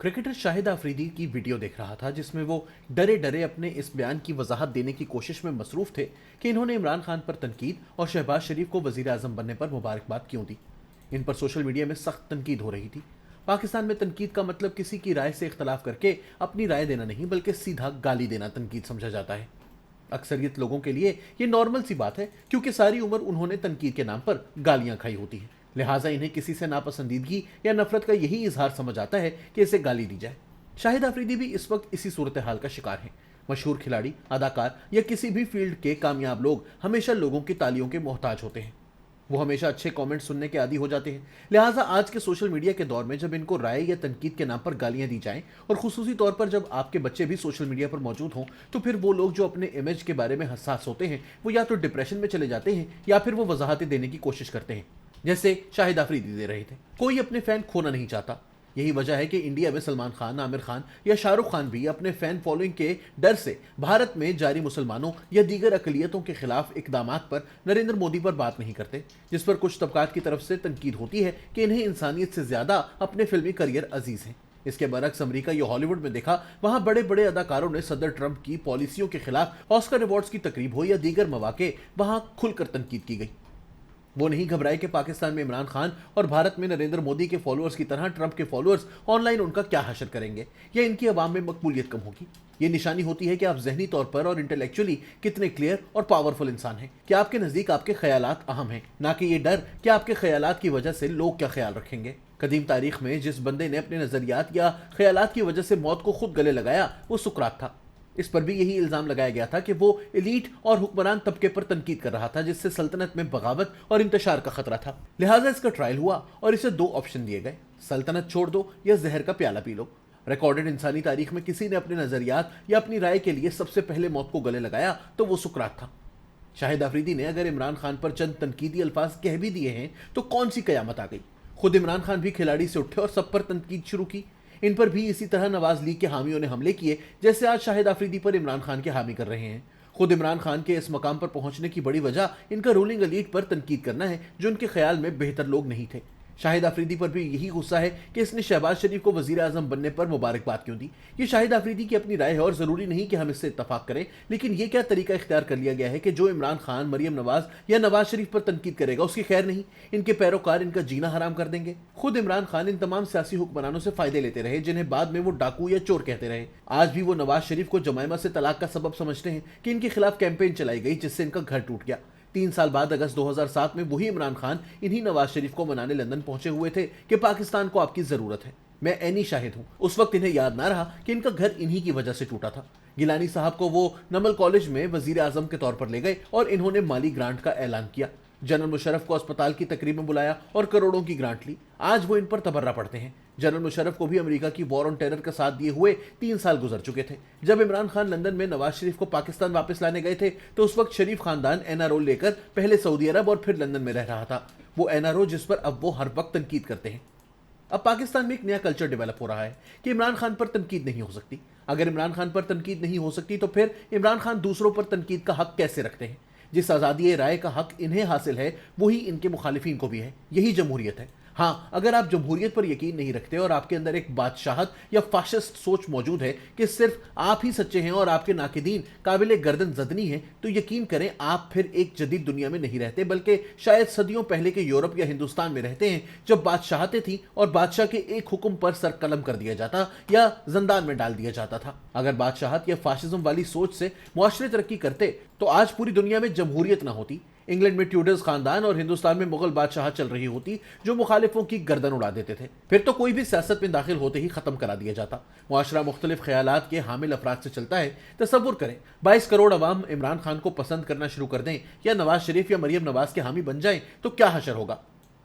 Cricketer Shahid Afridi की video देख रहा था जिसमें वो डरे डरे अपने इस बयान की वजाहत देने की कोशिश में मसरूफ थे कि इन्होंने इमरान खान पर तनकीद और शहबाज शरीफ को वजीर आजम बनने पर मुबारकबाद क्यों दी। इन पर सोशल मीडिया में सख्त तनकीद हो रही थी। पाकिस्तान में तनकीद का मतलब किसी की राय से इख्तलाफ करके अपनी राय देना नहीं बल्कि सीधा गाली देना तनकीद समझा जाता है। अक्सरियत लोगों के लिए ये नॉर्मल सी बात है क्योंकि सारी उम्र उन्होंने तनकीद के नाम पर गालियां खाई होती हैं। लिहाजा इन्हें किसी से नापसंदीदगी या नफरत का यही इजहार समझ आता है कि इसे गाली दी जाए। शाहिद आफरीदी भी इस वक्त इसी सूरत हाल का शिकार है। मशहूर खिलाड़ी, अदाकार या किसी भी फील्ड के कामयाब लोग हमेशा लोगों की तालियों के मोहताज होते हैं। वो हमेशा अच्छे कमेंट सुनने के आदी हो जाते हैं। लिहाजा आज के सोशल मीडिया के दौर में जब इनको राय या तनकीद के नाम पर गालियां दी जाएं और खुसूसी तौर पर जब आपके बच्चे भी सोशल मीडिया पर मौजूद हों, तो फिर वो लोग जो अपने इमेज के बारे में हसास होते हैं वो या तो डिप्रेशन में चले जाते हैं या फिर वो वजाहतें देने की कोशिश करते हैं, जैसे शाहिद आफरीदी दे रहे थे। कोई अपने फैन खोना नहीं चाहता। यही वजह है कि इंडिया में सलमान खान, आमिर खान या शाहरुख खान भी अपने फैन फॉलोइंग के डर से भारत में जारी मुसलमानों या दीगर अकलियतों के खिलाफ इकदामात पर नरेंद्र मोदी पर बात नहीं करते, जिस पर कुछ तबकात की तरफ से तनकीद होती है कि इन्हें इंसानियत से ज्यादा अपने फिल्मी करियर अजीज हैं। इसके बरक्स अमेरिका या हॉलीवुड में देखा, वहां बड़े बड़े अदाकारों ने सदर ट्रंप की पॉलिसियों के खिलाफ ऑस्कर अवार्ड्स की तकरीब हो या दीगर मौके, वहां खुलकर तनकीद की गई। वो नहीं घबराए कि पाकिस्तान में इमरान खान और भारत में नरेंद्र मोदी के फॉलोअर्स की तरह ट्रंप के फॉलोअर्स ऑनलाइन उनका क्या हशर करेंगे या इनकी आवाम में मकबूलियत कम होगी। ये निशानी होती है कि आप जहनी तौर पर और इंटेलेक्चुअली कितने क्लियर और पावरफुल इंसान हैं, कि आपके नज़दीक आपके ख्यालात अहम हैं, ना कि ये डर कि आपके ख्यालात की वजह से लोग क्या ख्याल रखेंगे। कदीम तारीख में जिस बंदे ने अपने नज़रियात या ख्यालात की वजह से मौत को खुद गले लगाया वो सुकरात था। इस पर भी यही इल्जाम लगाया गया था कि वो एलीट और हुक्मरान तबके पर तनकीद कर रहा था, जिससे सल्तनत में बगावत और इंतशार का खतरा था। लिहाजा इसका ट्रायल हुआ और इसे दो ऑप्शन दिए गए, सल्तनत छोड़ दो या जहर का प्याला पी लो। रिकॉर्डेड इंसानी तारीख में किसी ने अपने नजरियात या अपनी राय के लिए सबसे पहले मौत को गले लगाया तो वो सुकरात था। शाहिद आफरीदी ने अगर इमरान खान पर चंद तनकीदी अल्फाज कह भी दिए हैं तो कौन सी कयामत आ गई। खुद इमरान खान भी खिलाड़ी से उठे और सब पर तनकीद शुरू की। इन पर भी इसी तरह नवाज लीग के हामियों ने हमले किए जैसे आज शाहिद आफरीदी पर इमरान खान के हामी कर रहे हैं। खुद इमरान खान के इस मकाम पर पहुंचने की बड़ी वजह इनका रूलिंग एलीट पर तनकीद करना है, जो उनके ख्याल में बेहतर लोग नहीं थे। शाहिद आफरीदी पर भी यही गुस्सा है कि इसने शहबाज शरीफ को वजीर आजम बनने पर मुबारकबाद क्यों दी। ये शाहिद आफरीदी की अपनी राय है और जरूरी नहीं कि हम इससे इत्तफाक करें, लेकिन ये क्या तरीका इख्तियार कर लिया गया है कि जो इमरान खान, मरियम नवाज या नवाज शरीफ पर तनकीद करेगा उसकी खैर नहीं, इनके पैरोकार इनका जीना हराम कर देंगे। खुद इमरान खान इन तमाम सियासी हुक्मरानों से फायदे लेते रहे जिन्हें बाद में वो डाकू या चोर कहते रहे। आज भी वो नवाज शरीफ को जमाइमा से तलाक का सबब समझते हैं कि इनके खिलाफ कैंपेन चलाई गई जिससे इनका घर टूट गया। 3 साल बाद अगस्त 2007 में वही इमरान खान इन्हीं नवाज शरीफ को मनाने लंदन पहुंचे हुए थे कि पाकिस्तान को आपकी जरूरत है, मैं ऐनी शाहिद हूं। उस वक्त इन्हें याद ना रहा कि इनका घर इन्हीं की वजह से टूटा था। गिलानी साहब को वो नमल कॉलेज में वजीर आजम के तौर पर ले गए और इन्होंने माली ग्रांट का ऐलान किया। जनरल मुशर्रफ को अस्पताल की तकरीब में बुलाया और करोड़ों की ग्रांट ली। आज वो इन पर तबर्रा पड़ते हैं। जनरल मुशर्रफ को भी अमेरिका की वॉर ऑन टेरर का साथ दिए हुए 3 साल गुजर चुके थे। जब इमरान खान लंदन में नवाज शरीफ को पाकिस्तान वापस लाने गए थे तो उस वक्त शरीफ खानदान एनआरओ लेकर पहले सऊदी अरब और फिर लंदन में रह रहा था। वो एनआरओ जिस पर अब वो हर वक्त तनकीद करते हैं। अब पाकिस्तान में एक नया कल्चर डेवलप हो रहा है कि इमरान खान पर तनकीद नहीं हो सकती। अगर इमरान खान पर तनकीद नहीं हो सकती तो फिर इमरान खान दूसरों पर तनकीद का हक कैसे रखते हैं। जिस आज़ादी राय का हक इन्हें हासिल है वही इनके मुखालिफिन को भी है। यही जमहूरियत है। हाँ, अगर आप जमहूरियत पर यकीन नहीं रखते और आपके अंदर एक बादशाहत या फाशिस्ट सोच मौजूद है कि सिर्फ आप ही सच्चे हैं और आपके नाकिदीन काबिल गर्दन जदनी हैं, तो यकीन करें आप फिर एक जदीद दुनिया में नहीं रहते बल्कि शायद सदियों पहले के यूरोप या हिंदुस्तान में रहते हैं, जब बादशाहतें थी और बादशाह के एक हुक्म पर सर कलम कर दिया जाता या जंदान में डाल दिया जाता था। अगर बादशाहत या फाशिज्म वाली सोच से मुआशरे तरक्की करते तो आज पूरी दुनिया में जमहूरियत ना होती। इंग्लैंड में ट्यूडर्स खानदान और हिंदुस्तान में मुगल बादशाह चल रही होती जो मुखालिफों की गर्दन उड़ा देते थे। फिर तो कोई भी सियासत में दाखिल होते ही खत्म करा दिया जाता। मुआशरा मुख्तलिफ ख्यालात के हामिल अफराद से चलता है। तसव्वुर करें 22 करोड़ अवाम इमरान खान को पसंद करना शुरू कर दें या नवाज शरीफ या मरियम नवाज के हामी बन जाएं तो क्या हशर होगा।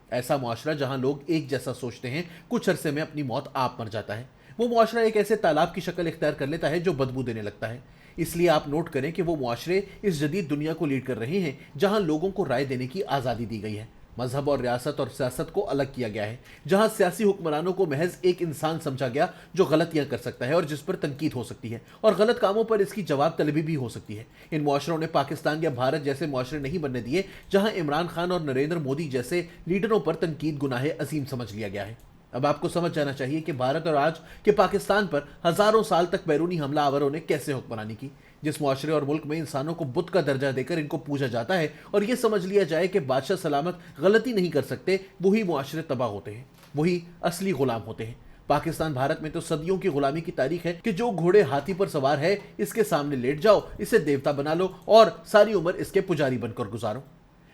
ऐसा मुआशरा जहां लोग एक जैसा सोचते हैं, कुछ अरसे में अपनी मौत आप मर जाता है। वो मुआशरा एक ऐसे तालाब की शक्ल इख्तियार कर लेता है जो बदबू देने लगता है। इसलिए आप नोट करें कि वो मुआशरे इस जदीद दुनिया को लीड कर रहे हैं जहां लोगों को राय देने की आज़ादी दी गई है, मजहब और रियासत और सियासत को अलग किया गया है, जहां सियासी हुक्मरानों को महज एक इंसान समझा गया जो गलतियां कर सकता है और जिस पर तनकीद हो सकती है और गलत कामों पर इसकी जवाब तलबी भी हो सकती है। इन मुआशरों ने पाकिस्तान या भारत जैसे मुआशरे नहीं बनने दिए जहां इमरान खान और नरेंद्र मोदी जैसे लीडरों पर तनकीद गुनाह अजीम समझ लिया गया है। अब आपको समझ जाना चाहिए कि भारत और आज के पाकिस्तान पर हजारों साल तक बैरूनी हमला आवरों ने कैसे हुक्मरानी की। जिस मुआशरे और मुल्क में इंसानों को बुत का दर्जा देकर इनको पूजा जाता है और ये समझ लिया जाए कि बादशाह सलामत गलती नहीं कर सकते, वही मुआशरे तबाह होते हैं, वही असली गुलाम होते हैं। पाकिस्तान भारत में तो सदियों की गुलामी की तारीख है कि जो घोड़े हाथी पर सवार है, इसके सामने लेट जाओ, इसे देवता बना लो और सारी उम्र इसके पुजारी बनकर गुजारो।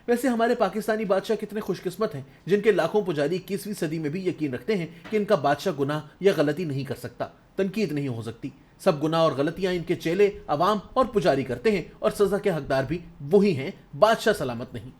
वैसे हमारे पाकिस्तानी बादशाह कितने खुशकिस्मत हैं जिनके लाखों पुजारी 21वीं सदी में भी यकीन रखते हैं कि इनका बादशाह गुनाह या गलती नहीं कर सकता, तनकीद नहीं हो सकती। सब गुनाह और गलतियां इनके चेले, अवाम और पुजारी करते हैं और सजा के हकदार भी वही हैं, बादशाह सलामत नहीं।